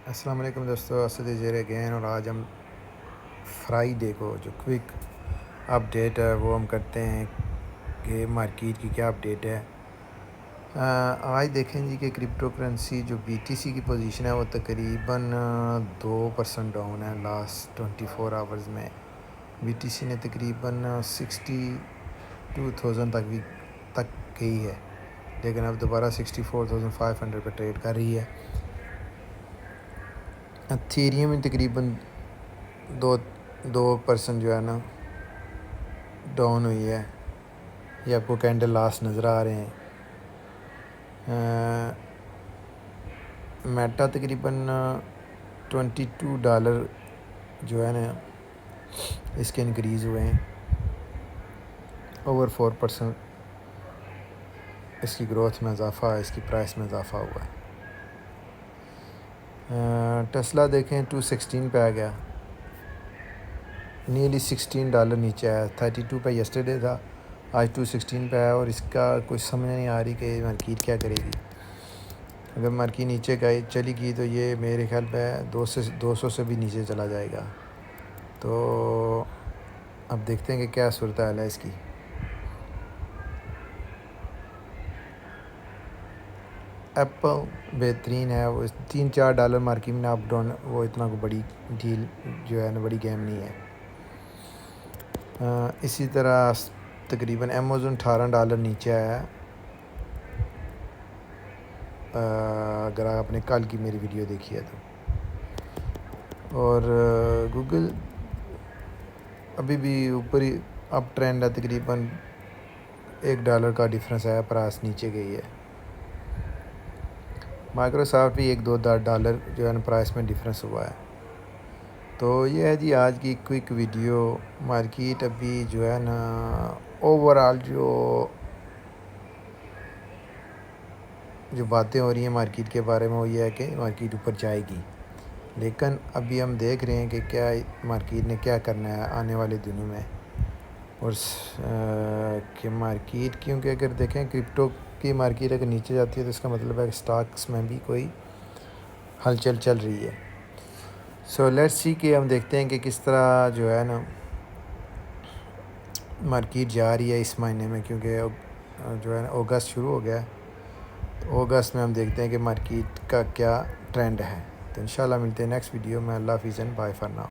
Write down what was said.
السلام علیکم دوستو، اسد زیر گین، اور آج ہم فرائیڈے کو جو کوئک اپڈیٹ ہے وہ ہم کرتے ہیں کہ مارکیٹ کی کیا اپڈیٹ ہے۔ آج دیکھیں جی کہ کرپٹو کرنسی جو BTC کی پوزیشن ہے وہ تقریباً 2% ڈاؤن ہے لاسٹ 24 آورز میں۔ BTC نے تقریباً 62,000 تک گئی ہے، لیکن اب دوبارہ 64,500 پہ ٹریڈ کر رہی ہے۔ ایتھیریم میں تقریباً 2% جو ہے نا ڈاؤن ہوئی ہے، یہ آپ کو کینڈل لاس نظر آ رہے ہیں۔ میٹا تقریباً $22 جو ہے نا اس کے انکریز ہوئے ہیں، اوور 4% اس کی گروتھ میں اضافہ ہے، اس کی پرائس میں اضافہ ہوا ہے۔ ٹیسلا دیکھیں 216 پہ آ گیا، نیرلی $16 نیچے آیا، 32 پہ یسٹرڈے تھا، آج 216 پہ آیا، اور اس کا کوئی سمجھ نہیں آ رہی کہ مارکیٹ کیا کرے گی۔ اگر مارکیٹ نیچے چلی گئی تو یہ میرے خیال پہ 200 سے بھی نیچے چلا جائے گا، تو اب دیکھتے ہیں کہ کیا صورتحال ہے اس کی۔ ایپل بہترین ہے، وہ $3-4 مارکیٹ میں اپ ڈاؤن، وہ اتنا کو بڑی ڈیل جو ہے نا بڑی گیم نہیں ہے۔ اسی طرح تقریباً Amazon $18 نیچے آیا ہے، اگر آپ نے کل کی میری ویڈیو دیکھی ہے تو۔ اور گوگل ابھی بھی اوپر ہی اپ ٹرینڈ ہے، تقریباً $1 کا ڈیفرنس ہے، پرائس نیچے گئی ہے۔ مائیکروسافٹ بھی $1-2 جو ہے نا پرائس میں ڈیفرنس ہوا ہے۔ تو یہ ہے جی آج کی کوئک ویڈیو۔ مارکیٹ ابھی جو ہے نا اوورآل جو باتیں ہو رہی ہیں مارکیٹ کے بارے میں وہ یہ ہے کہ مارکیٹ اوپر جائے گی، لیکن ابھی ہم دیکھ رہے ہیں کہ کیا مارکیٹ نے کیا کرنا ہے آنے والے دنوں میں، اور کہ مارکیٹ کیونکہ اگر دیکھیں کرپٹو کی مارکیٹ اگر نیچے جاتی ہے تو اس کا مطلب ہے کہ سٹاکس میں بھی کوئی ہلچل چل رہی ہے۔ سو لیٹس سی کہ ہم دیکھتے ہیں کہ کس طرح جو ہے نا مارکیٹ جا رہی ہے اس مہینے میں، کیونکہ جو ہے نا اگست شروع ہو گیا ہے، تو اگست میں ہم دیکھتے ہیں کہ مارکیٹ کا کیا ٹرینڈ ہے۔ تو انشاءاللہ ملتے ہیں نیکسٹ ویڈیو میں۔ اللہ حافظ، بائے فار ناؤ۔